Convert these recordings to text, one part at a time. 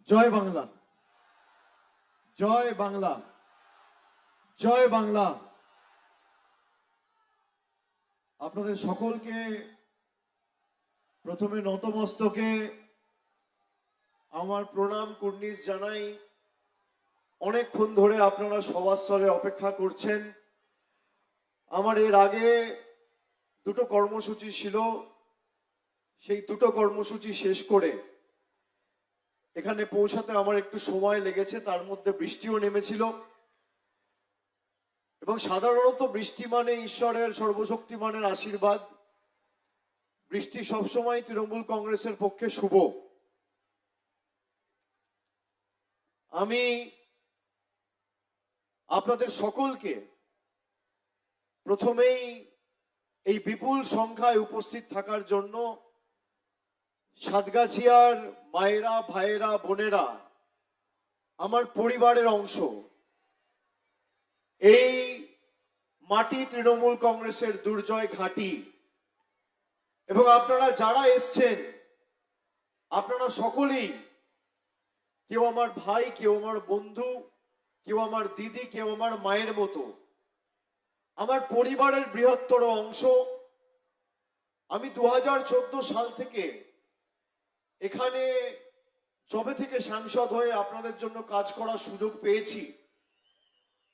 জয় বাংলা, জয় বাংলা, জয় বাংলা। আপনাদের সকলকে প্রথমে নতমস্তকে আমার প্রণাম কুর্নিশ জানাই। অনেকক্ষণ ধরে আপনারা সভাস্থলে অপেক্ষা করছেন। আমার এর আগে দুটো কর্মসূচি ছিল, সেই দুটো কর্মসূচি শেষ করে এখানে পৌঁছাতে আমার একটু সময় লেগেছে, তার মধ্যে বৃষ্টিও নেমেছিল। এবং সাধারণত বৃষ্টি মানে ঈশ্বরের সর্বশক্তিমানের আশীর্বাদ। বৃষ্টি সবসময় তৃণমূল কংগ্রেসের পক্ষে শুভ। আমি আপনাদের সকলকে প্রথমেই এই বিপুল সংখ্যায় উপস্থিত থাকার জন্য সাতগাছিয়ার মায়েরা, ভাইয়েরা, বোনেরা, আমার পরিবারের অংশ, এই মাটি তৃণমূল কংগ্রেসের দুর্জয় ঘাঁটি, এবং আপনারা যারা এসছেন আপনারা সকলেই, কেউ আমার ভাই, কেউ আমার বন্ধু, কেউ আমার দিদি, কেউ আমার মায়ের মতো, আমার পরিবারের বৃহত্তর অংশ। আমি 2014 সাল থেকে এখানে যবে থেকে সাংসদ হয়ে আপনাদের জন্য কাজ করার সুযোগ পেয়েছি,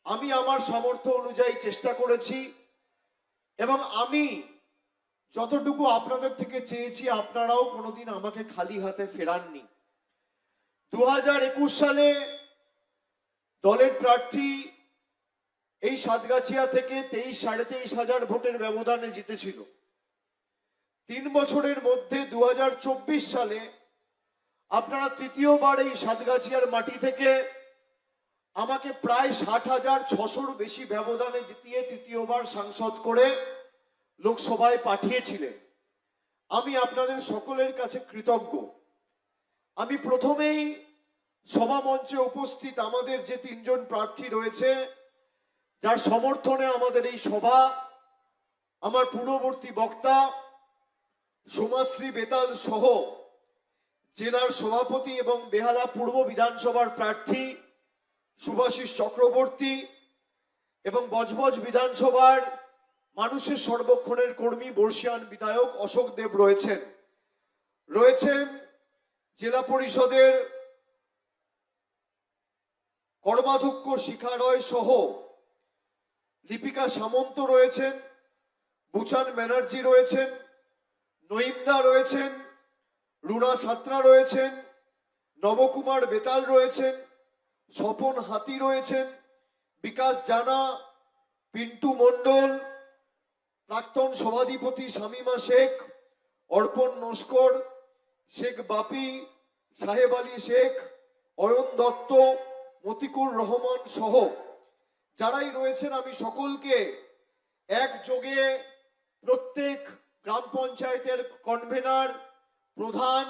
আমি আমার সামর্থ্য অনুযায়ী চেষ্টা করেছি এবং আমি যতটুকু আপনাদের থেকে চেয়েছি আপনারাও কোনোদিন আমাকে খালি হাতে ফেরাননি। 2021 সালে দলের প্রার্থী এই সাতগাছিয়া থেকে 23,500 ভোটের ব্যবধানে জিতেছিল। 3 বছরের মধ্যে 2024 সালে আপনারা তৃতীয়বার এই সাতগাছিয়ার মাটি থেকে আমাকে প্রায় 60,600 বেশি ব্যবধানে জিতিয়ে তৃতীয়বার সাংসদ করে লোকসভায় পাঠিয়েছিলেন। আমি আপনাদের সকলের কাছে কৃতজ্ঞ। আমি প্রথমেই সভা মঞ্চে উপস্থিত আমাদের যে 3 জন প্রার্থী রয়েছে, যার সমর্থনে আমাদের এই সভা, আমার পূর্ববর্তী বক্তা সোমাশ্রী বেতাল সহ জেলার সভাপতি এবং বেহালা পূর্ব বিধানসভার প্রার্থী শুভাশিস চক্রবর্তী এবং বজবজ বিধানসভার মানুষের সর্বক্ষণের কর্মী বর্ষিয়ান বিধায়ক অশোক দেব রয়েছেন জেলা পরিষদের কর্মাধ্যক্ষ শিখা রয় সহ লিপিকা সামন্ত রয়েছেন, বুচান ব্যানার্জি রয়েছেন, নঈমদা রয়েছেন, রুনা সাত্রা রয়েছেন, নবকুমার বেতাল রয়েছেন, স্বপন হাতি রয়েছেন, বিকাশ জানা, পিন্টু মণ্ডল, প্রাক্তন সভাধিপতি শামিমা শেখ, অর্পণ নস্কর, শেখ বাপি, সাহেব আলী শেখ, অয়ন দত্ত, মতিকুর রহমান সহ যারাই রয়েছেন, আমি সকলকে একযোগে প্রত্যেক গ্রাম পঞ্চায়েতের কনভেনার, প্রধান,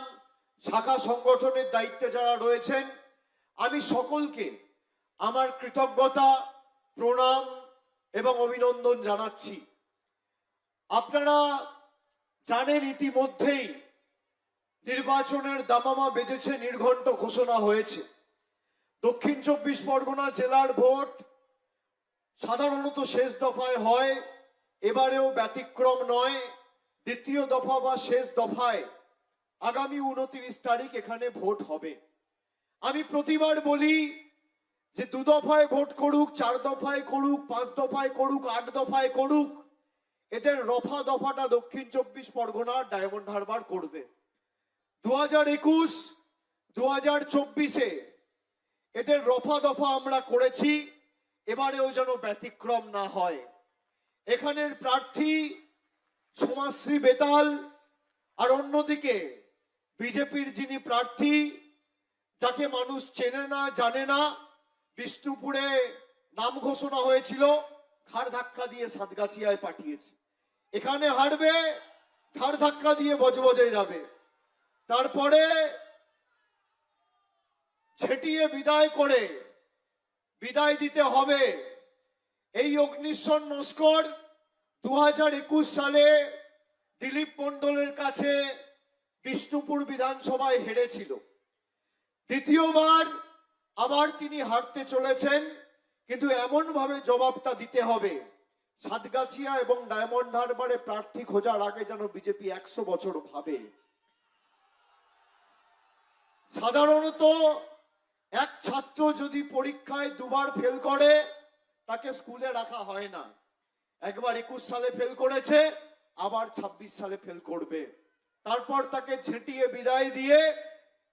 শাখা সংগঠনের দায়িত্বে যারা রয়েছেন, আমি সকলকে আমার কৃতজ্ঞতা, প্রণাম এবং অভিনন্দন জানাচ্ছি। আপনারা জানেন ইতিমধ্যেই নির্বাচনের দামামা বেজেছে, নির্ঘণ্ট ঘোষণা হয়েছে। দক্ষিণ 24 পরগনা জেলার ভোট সাধারণত শেষ দফায় হয়, এবারেও ব্যতিক্রম নয়। দ্বিতীয় দফা বা শেষ দফায় আগামী 29 তারিখ এখানে ভোট হবে। আমি প্রতিবার বলি যে 2 দফায় ভোট করুক, 4 দফায় করুক, 5 দফায় করুক, 8 দফায় করুক, এদের রফা দফাটা দক্ষিণ 24 পরগনার ডায়মন্ড হারবার করবে। 2021, 2024-এ এদের রফা দফা আমরা করেছি, এবারেও যেন ব্যতিক্রম না হয়। এখানের প্রার্থী সোমাশ্রী বেতাল, আর অন্যদিকে বিজেপির যিনি প্রার্থী, যাকে মানুষ চেনে না, জানে না, বিষ্ণুপুরে নাম ঘোষণা হয়েছিল, ঘাড় ধাক্কা দিয়ে সাতগাছিয়ায় পাঠিয়েছে। এখানে হারবে, ঘাড় ধাক্কা দিয়ে বজবজে যাবে, তারপরে ছেটিয়ে বিদায় করে বিদায় দিতে হবে। এই অগ্নিশ্বর নস্কর 2021 সালে দিলীপ মণ্ডলের কাছে বিষ্ণুপুর বিধানসভায় হেরেছিল। দ্বিতীয়বার আবার তিনি হারতে চলেছেন, কিন্তু এমন ভাবে জবাবটা দিতে হবে সাতগাছিয়া এবং ডায়মন্ড হারবারে প্রার্থী খোঁজার আগে যেন বিজেপি 100 বছর ভাবে। সাধারণত এক ছাত্র যদি পরীক্ষায় দুবার ফেল করে তাকে স্কুলে রাখা হয় না। একবার 21 সালে ফেল করেছে, আবার 26 সালে ফেল করবে, তারপর তাকে ঝেঁটিয়ে বিদায় দিয়ে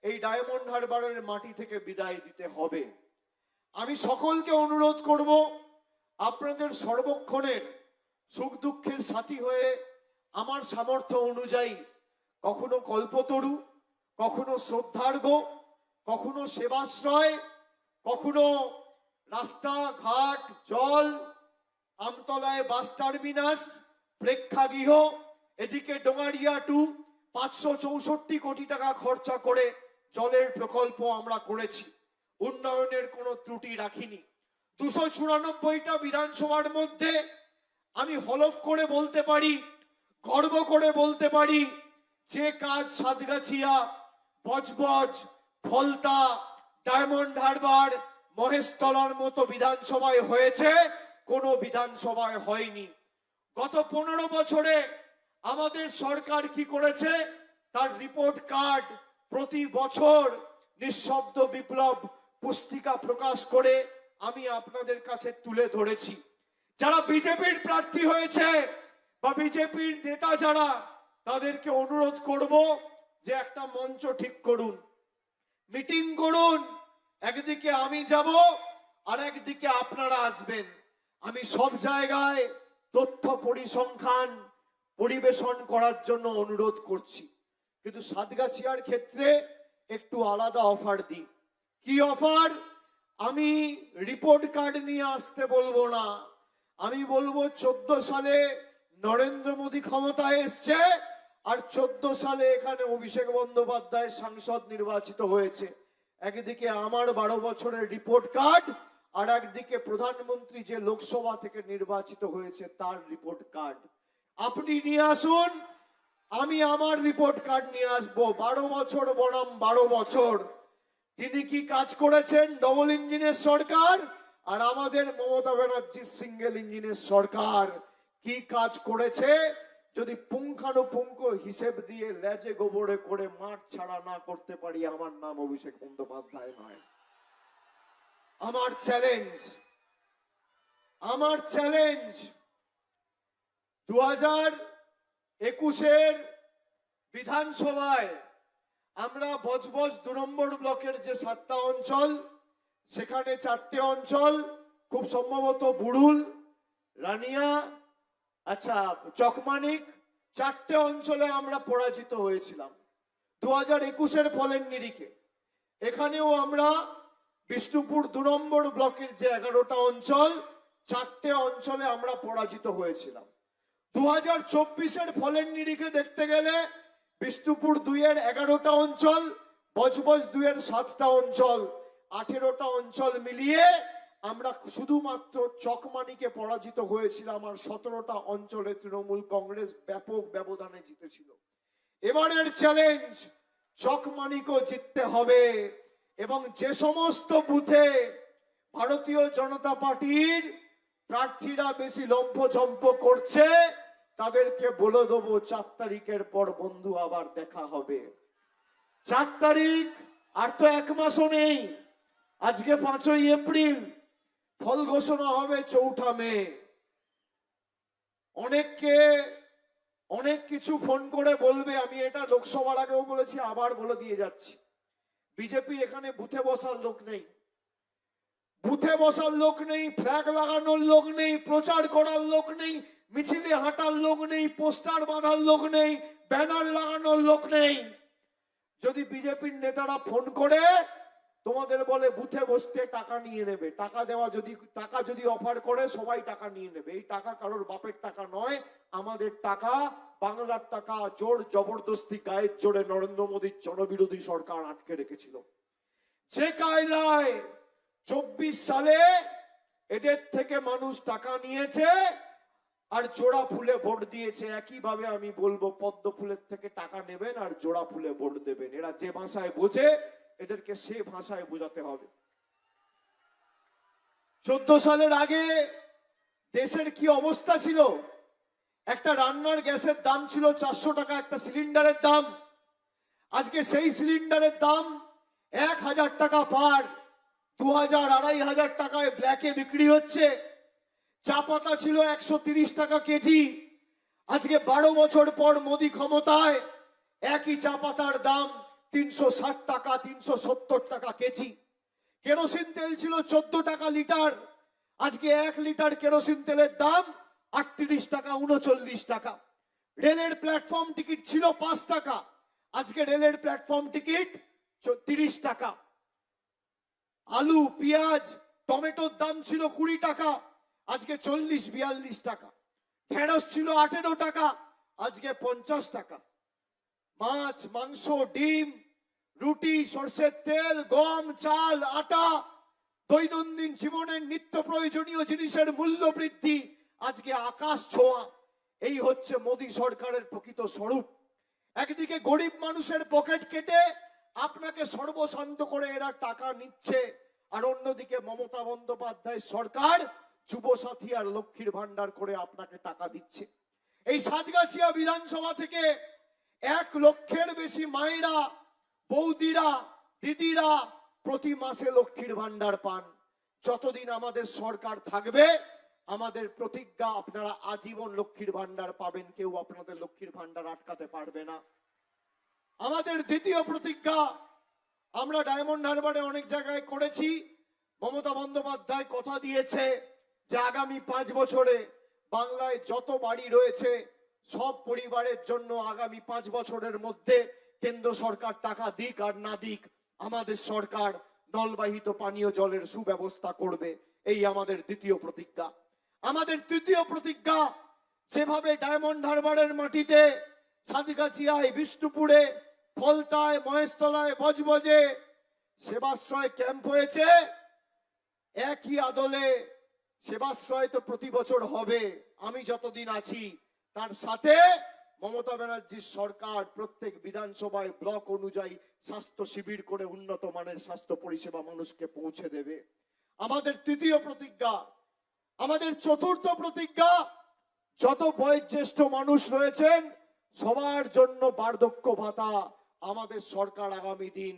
এই ডায়মন্ড হারবারের মাটি থেকে বিদায় দিতে হবে। আমি সকলকে অনুরোধ করব, আপনাদের সর্বক্ষণের সুখ দুঃখের সাথী হয়ে আমার সামর্থ্য অনুযায়ী কখনো কল্পতরু, কখনো শ্রদ্ধার্ঘ, কখনো সেবাশ্রয়, কখনো রাস্তাঘাট, জল, আমতলায় বাস টার্মিনাস, প্রেক্ষাগৃহ, এদিকে ডোঙারিয়া টু 564 কোটি টাকা খরচা করে জলের প্রকল্প আমরা করেছি, উন্নয়নের কোনো ত্রুটি রাখিনি। 294টা বিধানসভার মধ্যে আমি হলফ করে বলতে পারি, গর্ব করে বলতে পারি, যে কাজ সাতগাছিয়া, বজবজ, ফলতা, ডায়মন্ড হারবার, মহেশতলার মতো বিধানসভায় হয়েছে, কোনো বিধানসভায় হয়নি। গত 15 বছরে আমাদের সরকার কি করেছে তার রিপোর্ট কার্ড প্রতি বছর নিঃশব্দ বিপ্লব পুস্তিকা প্রকাশ করে আমি আপনাদের কাছে তুলে ধরেছি। যারা বিজেপির প্রার্থী হয়েছে বা বিজেপির নেতা যারা, তাদেরকে অনুরোধ করব যে একটা মঞ্চ ঠিক করুন, মিটিং করুন, একদিকে আমি যাব আর একদিকে আপনারা আসবেন। আমি সব জায়গায় তথ্য পরিসংখ্যান পরিবেশন করার জন্য অনুরোধ করছি, কিন্তু সাতগাছিয়ার ক্ষেত্রে একটু আলাদা অফার দিই। কি অফার? আমি রিপোর্ট কার্ড নিয়ে আসতে বলবো না, আমি বলবো 14 সালে নরেন্দ্র মোদী ক্ষমতায় এসছে আর 14 সালে এখানে অভিষেক বন্দ্যোপাধ্যায় সাংসদ নির্বাচিত হয়েছে। একদিকে আমার 12 বছরের রিপোর্ট কার্ড, আর একদিকে প্রধানমন্ত্রী যে লোকসভা থেকে নির্বাচিত হয়েছে তার রিপোর্ট কার্ড। আপনি নিয়ে আসুন, আমি আমার রিপোর্ট কার্ড নিয়ে আসবো। 12 বছর বনাম 12 বছর তিনি কি কাজ করেছেন ডবল ইঞ্জিনের সরকার, আর আমাদের মমতা ব্যানার্জির সিঙ্গেল ইঞ্জিনের সরকার কি কাজ করেছে যদি পুঙ্খানুপুঙ্খ হিসেব দিয়ে লেজে গোবরে করে মাঠ ছাড়া না করতে পারি, আমার নাম অভিষেক বন্দ্যোপাধ্যায় নয়। আমার চ্যালেঞ্জ, আমার চ্যালেঞ্জ 2021-এর বিধানসভায় আমরা বজবজ 2 নম্বর ব্লকের যে 7টা অঞ্চল, সেখানে 4টে অঞ্চল, খুব সম্ভবত বুড়ুল, রানিয়া, আচ্ছা চকমানিক, 4টে অঞ্চলে আমরা পরাজিত হয়েছিলাম 2021-এর ফলের নিরিখে। এখানেও আমরা বিষ্ণুপুর 2 নম্বর ব্লকের যে 11টা অঞ্চল, 4টে অঞ্চলে আমরা পরাজিত হয়েছিলাম। 2024-এর ফলের নিরিখে দেখতে গেলে বিষ্ণুপুর 2-এর 11টা অঞ্চল, বজবজ 2-এর 7টা অঞ্চল, 18টা অঞ্চল মিলিয়ে আমরা শুধুমাত্র চকমানিকে পরাজিত হয়েছিলাম, আর 17টা অঞ্চলে তৃণমূল কংগ্রেস ব্যাপক ব্যবধানে জিতেছিল। এবারের চ্যালেঞ্জ চকমানিকও জিততে হবে, এবং যে সমস্ত বুথে ভারতীয় জনতা পার্টির প্রার্থীরা বেশি লম্ফঝম্প করছে তাদেরকে বলে দেবো 4 তারিখের পর বন্ধু আবার দেখা হবে। 4 তারিখ আর তো 1 মাসও নেই, আজকে 5ই এপ্রিল, ফল ঘোষণা হবে 4 মে। অনেককে অনেক কিছু ফোন করে বলবে, আমি এটা লোকসভার আগেও বলেছি, আবার বলে দিয়ে যাচ্ছি, বিজেপির এখানে বুথে বসার লোক নেই, বুথে বসার লোক নেই, ফ্ল্যাগ লাগানোর লোক নেই, প্রচার করার লোক নেই, মিছিলে হাঁটার লোক নেই, পোস্টার বাঁধার লোক নেই, ব্যানার লাগানোর লোক নেই। যদি বিজেপির নেতারা ফোন করে তোমাদের বলে বুথে বসতে টাকা নিয়ে নেবে, টাকা দেওয়া টাকা যদি অফার করে সবাই টাকা নিয়ে নেবে, এই টাকা কারোর বাপের টাকা নয়, আমাদের টাকা, বাংলার টাকা জোর জবরদস্তি গায়ের জোরে নরেন্দ্র মোদীর জনবিরোধী সরকার আটকে রেখেছিল। যে কায়দায় 24 সালে এদের থেকে মানুষ টাকা নিয়েছে আর জোড়া ফুলে ভোট দিয়েছে, একইভাবে আমি বলবো পদ্ম ফুলের থেকে টাকা নেবেন আর জোড়া ফুলে ভোট দেবেন। এরা যে ভাষায় বোঝে এদেরকে সে ভাষায় বোঝাতে হবে। 14 সালের আগে দেশের কি অবস্থা ছিল? একটা রান্নার গ্যাসের দাম ছিল 400 টাকা, একটা সিলিন্ডারের দাম। আজকে সেই সিলিন্ডারের দাম 1000 টাকা পার, 2000-2500 টাকায় ব্ল্যাকে বিক্রি হচ্ছে। চা পাতা ছিল 130 টাকা কেজি, আজকে 12 বছর পর মোদি ক্ষমতায় একই চা পাতার দাম 360 টাকা, 370 টাকা কেজি। কেরোসিন তেল ছিল 14 টাকা লিটার, আজকে 1 লিটার কেরোসিন তেলের দাম 38 টাকা, 39 টাকা। রেলের প্ল্যাটফর্ম টিকিট ছিল 5 টাকা, আজকে রেলের প্ল্যাটফর্ম টিকিট 30 টাকা। আলু, পেঁয়াজ, টমেটোর দাম ছিল 20 টাকা, আজকে 40-42 টাকা। ঢেঁড়স ছিল 18 টাকা, আজকে 50 টাকা। মাছ, মাংস, ডিম, রুটি, সরষের তেল, গম, চাল, আটা, দৈনন্দিন জীবনের নিত্য প্রয়োজনীয় জিনিসের মূল্য বৃদ্ধি আজকে আকাশ ছোঁয়া। এই হচ্ছে মোদী সরকারের প্রকৃত স্বরূপ। একদিকে গরিব মানুষের পকেট কেটে আপনাকে সর্বশান্ত করে এরা টাকা নিচ্ছে, আর অন্যদিকে মমতা বন্দ্যোপাধ্যায় সরকার যুবসাথী আর লক্ষ্মীর ভান্ডার করে আপনাকে টাকা দিচ্ছে। এই সাতগাছিয়া বিধানসভা থেকে 1 লক্ষের বেশি মায়েরা, বৌদিরা, দিদিরা প্রতি মাসে লক্ষ্মীর ভান্ডার পান। যতদিন আমাদের সরকার থাকবে আমাদের প্রতিজ্ঞা, আপনারা আজীবন লক্ষ্মীর ভান্ডার পাবেন, কেউ আপনাদের লক্ষ্মীর ভান্ডার আটকাতে পারবে না। আমাদের দ্বিতীয় প্রতিজ্ঞা আমরা ডায়মন্ড হারবারে অনেক জায়গায় করেছি। মমতা বন্দ্যোপাধ্যায় কথা দিয়েছে যে আগামী 5 বছরে বাংলায় যত বাড়ি রয়েছে সব পরিবারের জন্য আগামী 5 বছরের মধ্যে কেন্দ্র সরকার টাকা দিক আর না দিক আমাদের সরকার নলবাহিত পানীয় জলের সুব্যবস্থা করবে। এই আমাদের দ্বিতীয় প্রতিজ্ঞা। আমাদের তৃতীয় প্রতিজ্ঞা, যেভাবে ডায়মন্ড হারবারের মাটিতে, সাতগাছিয়ায়, বিষ্ণুপুরে, ফলতায়, মহেশতলায়, বজবজে সেবাশ্রয় ক্যাম্প হয়েছে, একই আদলে সেবাশ্রয় তো প্রতি বছর হবে আমি যতদিন আছি। তার সাথে মমতা ব্যানার্জির সরকার প্রত্যেক বিধানসভায় ব্লক অনুযায়ী স্বাস্থ্য শিবির করে উন্নত মানের স্বাস্থ্য পরিষেবা মানুষকে পৌঁছে দেবে। আমাদের তৃতীয় প্রতিজ্ঞা। আমাদের চতুর্থ প্রতিজ্ঞা, যত বয়োজ্যেষ্ঠ মানুষ রয়েছেন সবার জন্য বার্ধক্য ভাতা। আমাদের সরকার আগামী দিন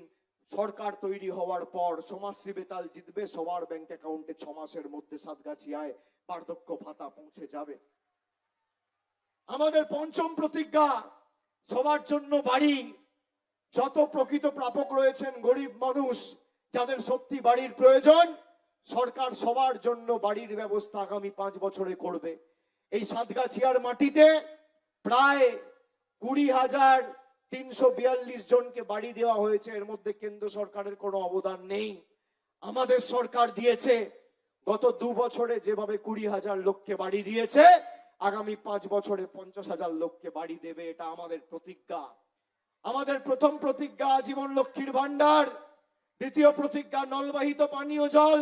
সরকার তৈরি হওয়ার পর সমাজশ্রী বেতাল জিতবে, সবার ব্যাংক অ্যাকাউন্টে 6 মাসের মধ্যে সাতগাছিয়ায় বার্ধক্য ভাতা পৌঁছে যাবে। আমাদের পঞ্চম প্রতিজ্ঞা, সবার জন্য বাড়ি। যত প্রকৃত প্রাপক রয়েছেন গরিব মানুষ যাদের সত্যি বাড়ির প্রয়োজন, সরকার সবার জন্য বাড়ির ব্যবস্থা আগামী 5 বছরে করবে। এই সাতগাছিয়ার মাটিতে প্রায় 20,342 জনকে বাড়ি দেওয়া হয়েছে। এর মধ্যে কেন্দ্র সরকারের কোনো অবদান নেই, আমাদের সরকার দিয়েছে। গত 2 বছরে যেভাবে 20,000 লোককে বাড়ি দিয়েছে, আগামী 5 বছরে 50,000 লোককে বাড়ি দেবে। এটা আমাদের প্রতিজ্ঞা। আমাদের প্রথম প্রতিজ্ঞা আজীবন লক্ষ্মীর ভান্ডার, দ্বিতীয় প্রতিজ্ঞা নলবাহিত পানীয় জল,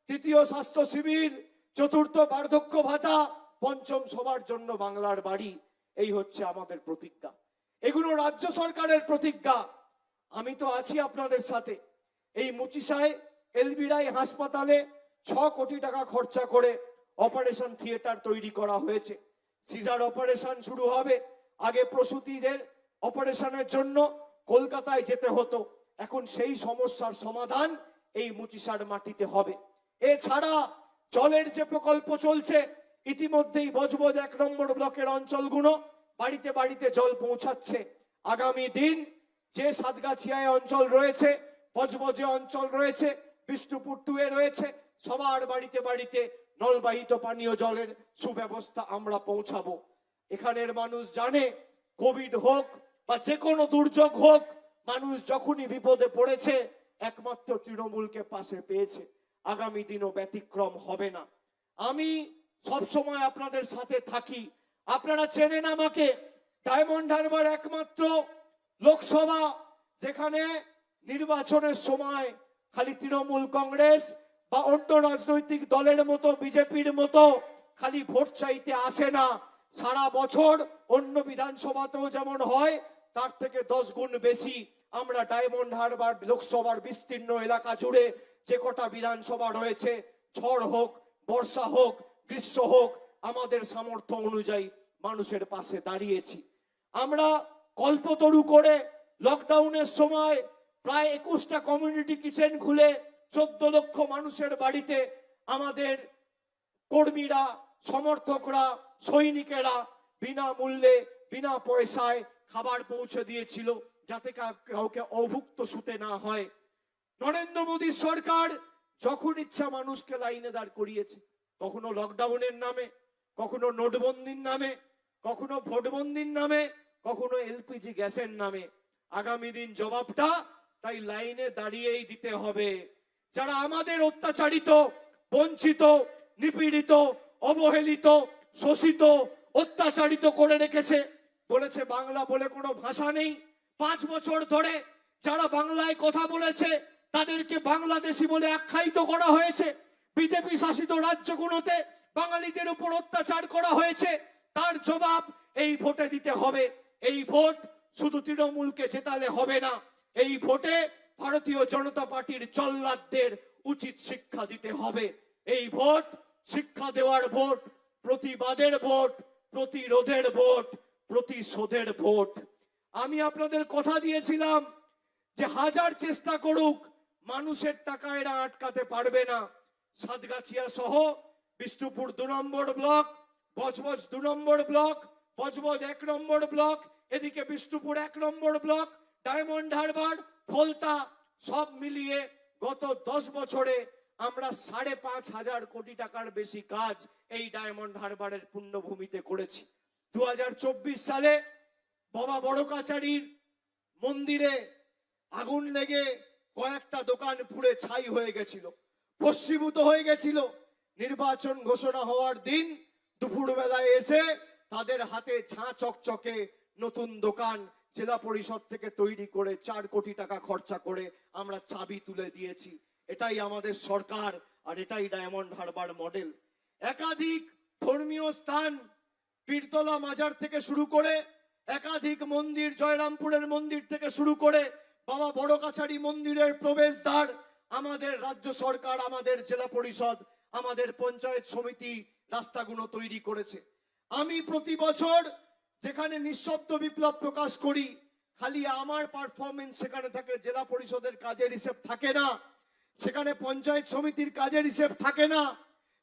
তৃতীয় স্বাস্থ্য শিবির, চতুর্থ বার্ধক্য ভাতা, পঞ্চম সবার জন্য বাংলার বাড়ি। এই হচ্ছে আমাদের প্রতিজ্ঞা। এগুলো রাজ্য সরকারের প্রতিজ্ঞা। আমি তো আছি আপনাদের সাথে। এই মুচিসায় এলবিরাই হাসপাতালে 6 কোটি টাকা খরচা করে অপারেশন থিয়েটার তৈরি করা হয়েছে। সিজার অপারেশন শুরু হবে। আগে প্রসূতিদের অপারেশনের জন্য কলকাতায় যেতে হতো, এখন সেই সমস্যার সমাধান এই মুচিসার মাটিতে হবে। এছাড়া জলের যে প্রকল্প চলছে, ইতিমধ্যেই বজবজ 1 নম্বর ব্লকের অঞ্চলগুলো বাড়িতে বাড়িতে জল পৌঁছাচ্ছে। আগামী দিন যে সাতগাছিয়ায় অঞ্চল রয়েছে, বজবজে অঞ্চল রয়েছে, বিষ্ণুপুর 2 রয়েছে, সবার বাড়িতে বাড়িতে নলবাহিত পানীয় জলের সুব্যবস্থা আমরা পৌঁছাবো। এখানের মানুষ জানে, কোভিড হোক বা যে কোনো দুর্যোগ হোক, মানুষ যখনই বিপদে পড়েছে একমাত্র তৃণমূলকে পাশে পেয়েছে। আগামী দিনও ব্যতিক্রম হবে না। আমি সব সময় আপনাদের সাথে থাকি। আপনারা চেনেন আমাকে। ডায়মন্ড হারবার একমাত্র লোকসভা যেখানে নির্বাচনের সময় খালি তৃণমূল কংগ্রেস বা অন্য রাজনৈতিক দলের মতো বিজেপির মতো খালি ভোট চাইতে আসে না। সারা বছর অন্য বিধানসভাতেও যেমন হয় তার থেকে 10 গুণ বেশি আমরা ডায়মন্ড হারবার লোকসভার বিস্তীর্ণ এলাকা জুড়ে যে কটা বিধানসভা রয়েছে, ঝড় হোক, বর্ষা হোক, গ্রীষ্ম হোক, আমাদের সামর্থ্য অনুযায়ী মানুষের পাশে দাঁড়িয়েছি। আমরা কল্পতরু করে লকডাউনের সময় প্রায় 21টা কমিউনিটি কিচেন খুলে 14 লক্ষ মানুষের বাড়িতে আমাদের কর্মীরা, সমর্থকরা, সৈনিকেরা বিনামূল্যে, বিনা পয়সায় খাবার পৌঁছে দিয়েছিল, যাতে কাউকে অভুক্ত শুতে না হয়। নরেন্দ্র মোদী সরকার যখন ইচ্ছা মানুষকে লাইনে দাঁড় করিয়েছে, কখনো লকডাউনের নামে, কখনো নোটবন্দির নামে, কখনো ভোটবন্দির নামে, কখনো এলপিজি গ্যাসের নামে। আগামী দিন জবাবটা তাই লাইনে দাঁড়িয়েই দিতে হবে। যারা আমাদের অত্যাচারিত, বঞ্চিত, নিপীড়িত, অবহেলিত, শোষিত, অত্যাচারিত করে রেখেছে, বলেছে বাংলা বলে কোনো ভাষা নেই। 5 বছর ধরে যারা বাংলায় কথা বলেছে তাদেরকে বাংলাদেশি বলে আখ্যায়িত করা হয়েছে। বিজেপি শাসিত রাজ্যগুলোতে বাঙালিদের উপর অত্যাচার করা হয়েছে। তার জবাব এই ভোটে দিতে হবে। এই ভোট শুধু তৃণমূলকে জেতালে হবে না, এই ভোটে ভারতীয় জনতা পার্টির জল্লাদদের উচিত শিক্ষা দিতে হবে। এই ভোট শিক্ষা দেওয়ার ভোট, প্রতিবাদের ভোট, প্রতিরোধের ভোট, প্রতিশোধের ভোট। আমি আপনাদের কথা দিয়েছিলাম যে হাজার চেষ্টা করুক, মানুষের টাকা এরা আটকাতে পারবে না। সাতগাছিয়া সহ বিষ্ণুপুর 2 নম্বর ব্লক, বজবজ 2 নম্বর ব্লক, বজবজ 1 নম্বর ব্লক, এদিকে বিষ্ণুপুর 1 নম্বর ব্লক, ডায়মন্ড হারবার, ফলতা, সব মিলিয়ে গত 10 বছরে আমরা 5,500 কোটি টাকার বেশি কাজ এই ডায়মন্ড হারবারের পুণ্যভূমিতে করেছি। 2024 সালে বাবা বড় কাচারির মন্দিরে আগুন লেগে কয়েকটা দোকান পুড়ে ছাই হয়ে গেছিল, ভস্মীভূত হয়ে গেছিল। নির্বাচন ঘোষণা হওয়ার দিন দুপুরবেলায় এসে তাদের হাতে ঝাঁ চকচকে নতুন দোকান জেলা পরিষদ থেকে তৈরি করে 4 কোটি টাকা খরচা করে আমরা চাবি তুলে দিয়েছি। এটাই আমাদের সরকার, আর এটাই ডায়মন্ড হারবার মডেল। একাধিক ধর্মীয় স্থান, পীরতলা মাজার থেকে শুরু করে একাধিক মন্দির, জয়রামপুরের মন্দির থেকে শুরু করে বাবা বড় কাছারি মন্দিরের প্রবেশদ্বার আমাদের রাজ্য সরকার, আমাদের জেলা পরিষদ, আমাদের পঞ্চায়েত সমিতি রাস্তাগুলো তৈরি করেছে। আমি প্রতি বছর যেখানে নিঃশব্দ বিপ্লব প্রকাশ করি, খালি আমার পারফরমেন্স সেখানে থাকে, জেলা পরিষদের কাজের হিসেব থাকে না, সেখানে পঞ্চায়েত সমিতির কাজের হিসেব থাকে না,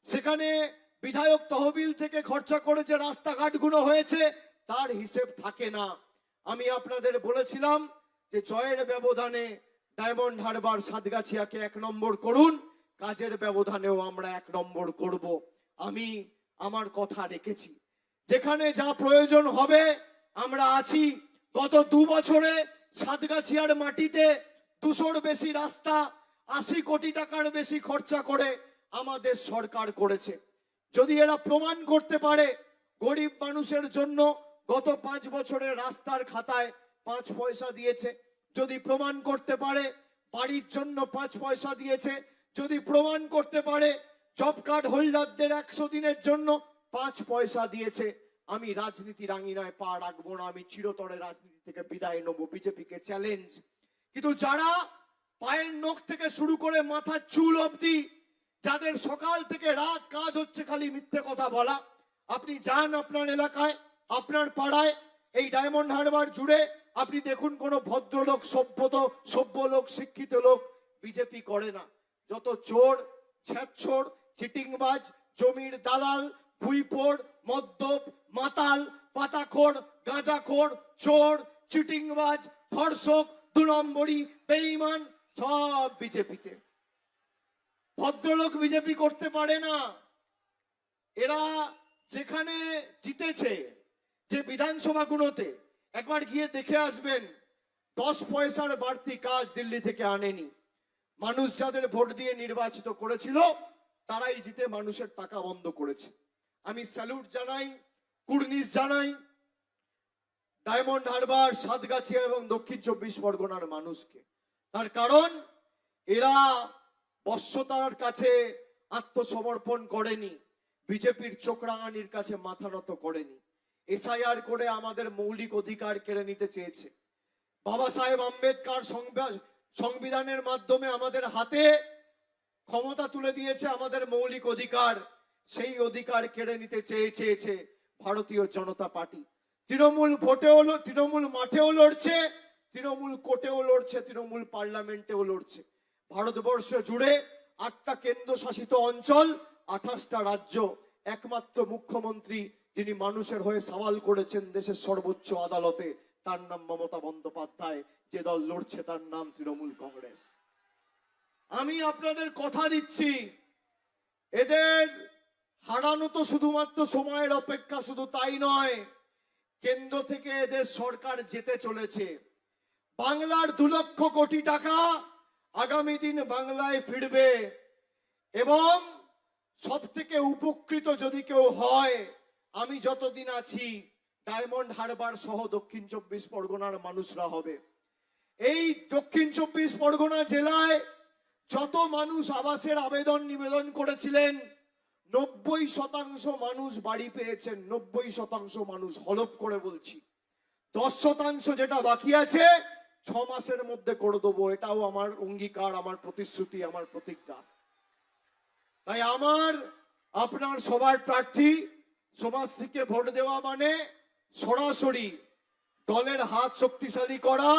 সেখানে বিধায়ক তহবিল থেকে খরচা করে যে রাস্তাঘাটগুলো হয়েছে তার হিসেব থাকে না। আমি আপনাদের বলেছিলাম যে জয়ের ব্যবধানে ডায়মন্ড হারবার সাতগাছিয়াকে 1 নম্বর করুন, কাজের ব্যবধানেও আমরা 1 নম্বর করব। আমি আমার কথা রেখেছি। যেখানে যা প্রয়োজন হবে আমরা আছি। গত 2 বছরে সাতগাছিয়ার মাটিতে 200-র বেশি রাস্তা 80 কোটি টাকার বেশি খরচা করে আমাদের সরকার করেছে। যদি এরা প্রমাণ করতে পারে গরিব মানুষের জন্য গত 5 বছরের রাস্তার খাতায় 5 পয়সা দিয়েছে, যদি প্রমাণ করতে পারে বাড়ির জন্য 5 পয়সা দিয়েছে, যদি প্রমাণ করতে পারে জব কার্ড হোল্ডারদের 100 দিনের জন্য 5 পয়সা দিয়েছে, আমি রাজনীতির আঙিনায় পা রাখবো না, আমি চিরতরে রাজনীতি থেকে বিদায় নেব। বিজেপিকে চ্যালেঞ্জ। কিন্তু যারা পায়ের নখ থেকে শুরু করে মাথার চুল অবধি, যাদের সকাল থেকে রাত কাজ হচ্ছে খালি মিথ্যে কথা বলা, আপনি যান আপনার এলাকায়, আপনার পাড়ায়, এই ডায়মন্ড হারবার জুড়ে, আপনি দেখুন কোন ভদ্রলোক, সভ্য লোক, শিক্ষিত লোক বিজেপি করে না। যত চোর, ছ্যাঁচোর, চিটিংবাজ, জমির দালাল, ভুইপোড়, মদ্যপ, মাতাল, পাতাখোর, গাঁজাখোর, চোর, চিটিংবাজ, ধর্ষক, 2 নম্বরী, বেঈমান, সব বিজেপিতে। ভদ্রলোক বিজেপি করতে পারে না। এরা যেখানে জিতেছে, যে বিধানসভাগুলোতে, একবার গিয়ে দেখে আসবেন 10 পয়সার বাড়তি কাজ দিল্লি থেকে আনেনি। মানুষ যাদের ভোট দিয়ে নির্বাচিত করেছিল তারাই জিতে মানুষের টাকা বন্ধ করেছে। আমি স্যালুট জানাই, কুর্নিশ জানাই ডায়মন্ড হারবার, সাতগাছিয়া এবং দক্ষিণ 24 পরগনার মানুষকে। তার কারণ এরা বশ্যতার কাছে আত্মসমর্পণ করেনি, বিজেপির চোখরাঙানির কাছে মাথা নত করেনি। এসআইআর করে আমাদের মৌলিক অধিকার কেড়ে নিতে চেয়েছে। বাবা সাহেব আম্বেদকর সংবিধানের মাধ্যমে আমাদের হাতে ক্ষমতা তুলে দিয়েছে, আমাদের মৌলিক অধিকার, সেই অধিকার কেড়ে নিতে চেয়েছে ভারতীয় জনতা পার্টি। তৃণমূল ভোটেও, তৃণমূল মাঠেও লড়ছে, তৃণমূল কোর্টেও লড়ছে, তৃণমূল পার্লামেন্টেও লড়ছে। ভারতবর্ষ জুড়ে 8টা কেন্দ্রশাসিত অঞ্চল, 28টা রাজ্য, একমাত্র মুখ্যমন্ত্রী যিনি মানুষের হয়ে সওয়াল করেছেন দেশের সর্বোচ্চ আদালতে, তার নাম মমতা বন্দ্যোপাধ্যায়। যে দল লড়ছে তার নাম তৃণমূল কংগ্রেস। আমি আপনাদের কথা দিচ্ছি, এদের হারানো তো শুধুমাত্র সময়ের অপেক্ষা, শুধু তাই নয়, কেন্দ্র থেকে এদের সরকার যেতে চলেছে। বাংলার 2 লক্ষ কোটি টাকা আগামী দিন বাংলায় ফিরবে, এবং সব থেকে উপকৃত যদি কেউ হয়, আমি যতদিন আছি ডায়মন্ড হারবার সহ দক্ষিণ 24 পরগনার মানুষরা হবে। এই দক্ষিণ 24 পরগনা জেলায় যত মানুষ আবাসের আবেদন নিবেদন করেছিলেন, 90% মানুষ বাড়ি পেয়েছেন। 90% মানুষ, হলফ করে বলছি। 10% যেটা বাকি আছে 6 মাসের মধ্যে করে দেবো, এটাও আমার অঙ্গীকার, আমার প্রতিশ্রুতি, আমার প্রতিজ্ঞা। তাই আমার আপনার সবার প্রার্থী সমাজকে ভোট দেওয়া মানে সরাসরি দলের হাত শক্তিশালী করা,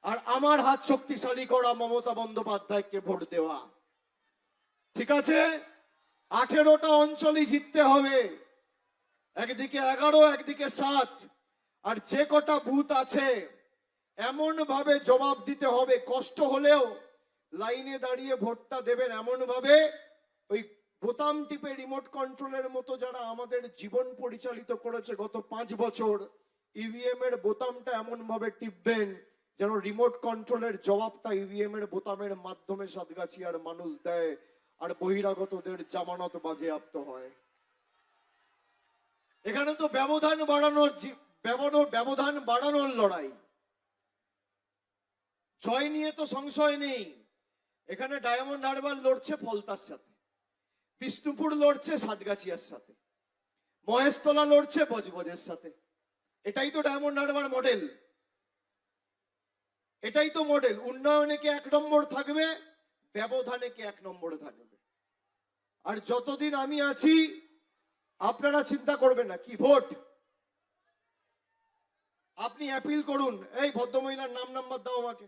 আর আমার হাত শক্তিশালী করা, মমতা বন্দ্যোপাধ্যায়কে ভোট দেওয়া। ঠিক আছে? 18টা অঞ্চলই জিততে হবে, একদিকে 11, একদিকে 7, আর যে কটা বুথ আছে এমন ভাবে জবাব দিতে হবে, কষ্ট হলেও লাইনে দাঁড়িয়ে ভোটটা দেবেন এমন ভাবে, ওই বোতাম টিপে রিমোট কন্ট্রোলের মতো যারা আমাদের জীবন পরিচালিত করেছে গত 5 বছর, ইভিএম এর বোতামটা এমন ভাবে টিপবেন যেন রিমোট কন্ট্রোলের জবাবটা ইভিএম এর বোতামের মাধ্যমে সাতগাছিয়ার মানুষ দেয়, আর বহিরাগতদের জামানত বাজেয়াপ্ত হয়। এখানে তো ব্যবধান বাড়ানোর লড়াই, জয় নিয়ে তো সংশয় নেই। এখানে ডায়মন্ড হারবার লড়ছে ফলতার সাথে, বিষ্ণুপুর লড়ছে সাতগাছিয়ার সাথে, মহেশতলা লড়ছে বজবজের সাথে। এটাই তো ডায়মন্ড হারবার মডেল, এটাই তো মডেল। উন্নয়নে কে 1 নম্বর থাকবে, ব্যবধানে কে 1 নম্বরে থাকবে। আর যতদিন আমি আছি আপনারা চিন্তা করবেন না, কি ভোট আপনি অ্যাপিল করুন। এই ভদ্রমহিলার নাম নাম্বার দাও আমাকে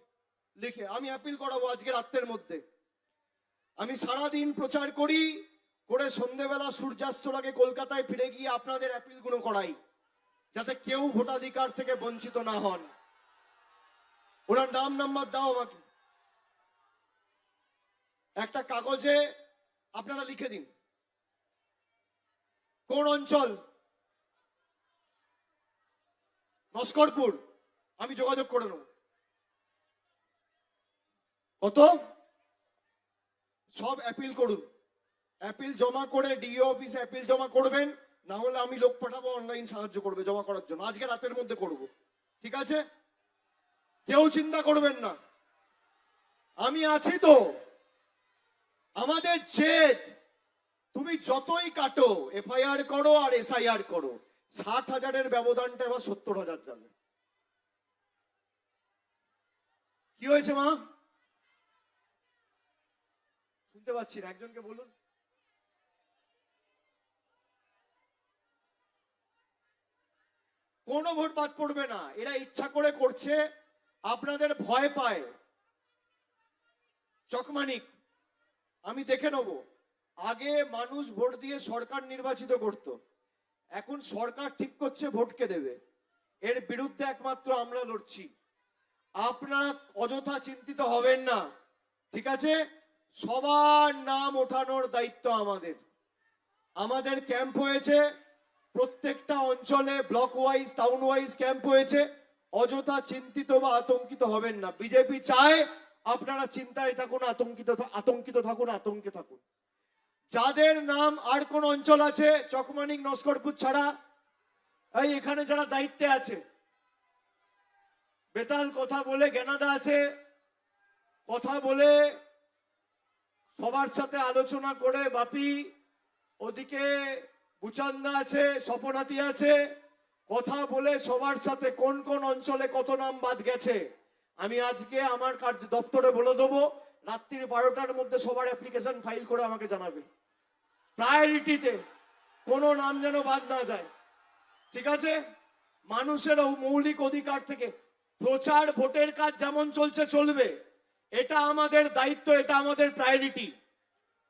লিখে, আমি অ্যাপিল করাবো আজকে রাতের মধ্যে। আমি সারাদিন প্রচার করি, করে সন্ধ্যেবেলা সূর্যাস্তর আগে কলকাতায় ফিরে গিয়ে আপনাদের অ্যাপিল গুলো করাই, যাতে কেউ ভোটাধিকার থেকে বঞ্চিত না হন। ওনার নাম নাম্বার দাও আমাকে, একটা কাগজে আপনারা লিখে দিন কোন অঞ্চল। নস্করপুর, আমি যোগাযোগ করে নেব। কত? সব অ্যাপিল করুন, অ্যাপিল জমা করে ডিও অফিসে অ্যাপিল জমা করবেন, না হলে আমি লোক পাঠাবো অনলাইন সাহায্য করবে জমা করার জন্য। আজকে রাতের মধ্যে করব, ঠিক আছে? কেউ চিন্তা করবেন না, আমি আছি তো। আমাদের জেদ, তুমি যতই কাটো, এফআইআর করো আর এসআইআর করো, 60,000-এর ব্যবধানটা এবার 70,000 যাবে। কি হয়েছে মা? শুনতে পাচ্ছি না, একজনকে বলুন। কোনো ভোট বাদ পড়বে না, এরা ইচ্ছা করে করছে, আপনাদের ভয় পায়। চকমানিক আমি দেখে নেব। আগে মানুষ ভোট দিয়ে সরকার নির্বাচিত করত, এখন সরকার ঠিক করছে ভোটকে দেবে। এর বিরুদ্ধে একমাত্র আমরা লড়ছি। আপনারা অযথা চিন্তিত হবেন না, ঠিক আছে? সবার নাম ওঠানোর দায়িত্ব আমাদের। আমাদের ক্যাম্প হয়েছে প্রত্যেকটা অঞ্চলে, block wise, town wise camp হয়েছে। অযথা চিন্তিত বা আতঙ্কিত হবেন না। বিজেপি চায় আপনারা চিন্তায় থাকুন, আতঙ্কিত থাকুন, আতঙ্কে থাকুন। যাদের নাম আর কোন অঞ্চল আছে চকমানিক নস্করপুর ছাড়া, এই এখানে যারা দায়িত্বে আছে, বেতাল কথা বলে জ্ঞানাদা আছে, কথা বলে সবার সাথে আলোচনা করে, বাপি ওদিকে বুচান্দা আছে, স্বপনাতি আছে, কথা বলে সবার সাথে কোন কোন অঞ্চলে কত নাম বাদ গেছে আমি আজকে আমার কার্য দপ্তরে বলে দেবো। রাত্রির 12টার মধ্যে সবার অ্যাপ্লিকেশন ফাইল করে আমাকে জানাবে, প্রায়োরিটিতে কোনো নাম যেন বাদ না যায়। ঠিক আছে? মানুষের মৌলিক অধিকার থেকে প্রচার ভোটের কাজ যেমন চলছে চলবে, এটা আমাদের দায়িত্ব, এটা আমাদের প্রায়োরিটি।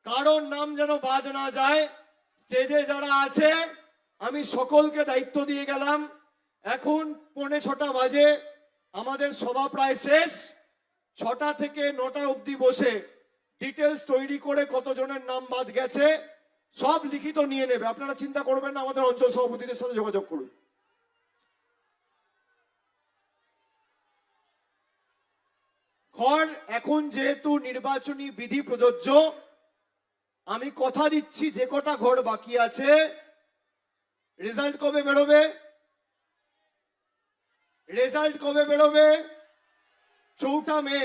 কারণ নাম যেন বাদ না যায়। স্টেজে যারা আছে আমি সকলকে দায়িত্ব দিয়ে গেলাম। এখন 6:45 বাজে, আমাদের সভা প্রায় শেষ। 6টা থেকে 9টা অবধি বসে ডিটেলস তৈরি করে কতজনের নাম বাদ গেছে সব লিখিত নিয়ে নেবে। আপনারা চিন্তা করবেন না, আমাদের অঞ্চল সভাপতিদের সাথে যোগাযোগ করুন। ঘর এখন যেহেতু নির্বাচনী বিধি প্রযোজ্য, আমি কথা দিচ্ছি যে কটা ঘর বাকি আছে, রেজাল্ট কবে বেরোবে? রেজাল্ট কবে বেরোবে? 4 মে।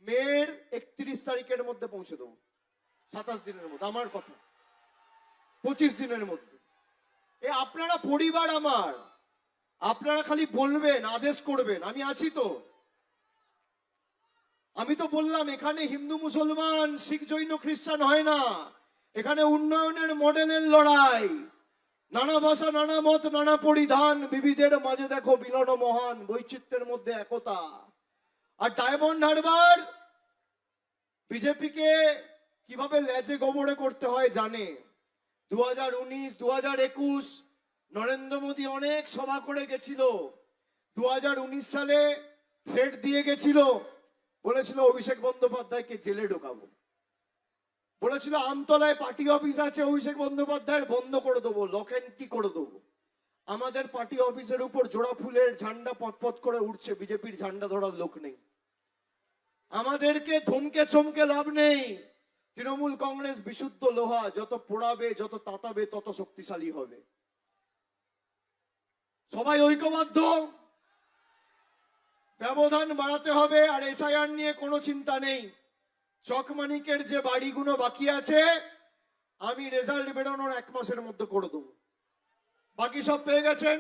মের 31 তারিখের মধ্যে পৌঁছে দেবো, 27 দিনের মধ্যে, আমার কথা 25 দিনের মধ্যে। আপনারা পরিবার আমার, আপনারা খালি বলবেন, আদেশ করবেন, আমি আছি তো। আমি তো বললাম এখানে হিন্দু মুসলমান শিখ জৈন খ্রিস্টান হয় না, এখানে উন্নয়নের মডেলের লড়াই। নানা ভাষা, নানা মত, নানা পরিধান, বিবিধের মাঝে দেখো মিলন মহান, বৈচিত্র্যের মধ্যে একতা। আর ডায়মন্ড হারবার বিজেপিকে কিভাবে লেজে গোবরে করতে হয় জানে। 2019, 2021 নরেন্দ্র মোদী অনেক সভা করে গেছিল। 2019 সালে থ্রেট দিয়ে গেছিল, বলেছিল অভিষেক বন্দ্যোপাধ্যায়কে জেলে ঢোকাবো, বলেছিল আমতলায় পার্টি অফিস আছে অভিষেক বন্দ্যোপাধ্যায়ের, বন্ধ করে দেবো, লক এন্ড কি করে দেবো। আমাদের পার্টি অফিসের উপর জোড়া ফুলের ঝান্ডা পথ করে উঠছে, বিজেপির ঝান্ডা ধরার লোক নেই। আমাদেরকে ধমকে চমকে লাভ নেই। তৃণমূল কংগ্রেস বিশুদ্ধ লোহা, যত পোড়াবে যত তাতাবে তত শক্তিশালী হবে। সবাই ঐক্যবদ্ধ, ব্যবধান বাড়াতে হবে। আর এসআইআর নিয়ে কোনো চিন্তা নেই। চকমানিকের যে বাড়িগুলো বাকি আছে আমি রেজাল্ট বেরোনোর 1 মাসের মধ্যে করে দেবো। বাকি সব পেয়ে গেছেন?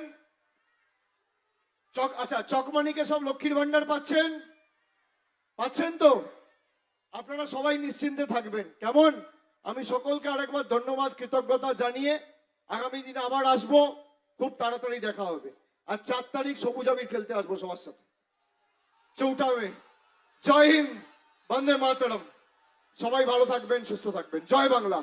আচ্ছা, চকমানিকে সব লক্ষ্মীর ভান্ডার পাচ্ছেন? পাচ্ছেন তো? আপনারা সবাই নিশ্চিন্তে থাকবেন, কেমন? আমি সকলকে আরেকবার ধন্যবাদ, কৃতজ্ঞতা জানিয়ে আগামী দিনে আবার আসবো, খুব তাড়াতাড়ি দেখা হবে। আর 4 তারিখ সবুজ আবির খেলতে আসবো সবার সাথে, 4 মে। জয় হিন্দ, বন্দে মাতরম। সবাই ভালো থাকবেন, সুস্থ থাকবেন। জয় বাংলা।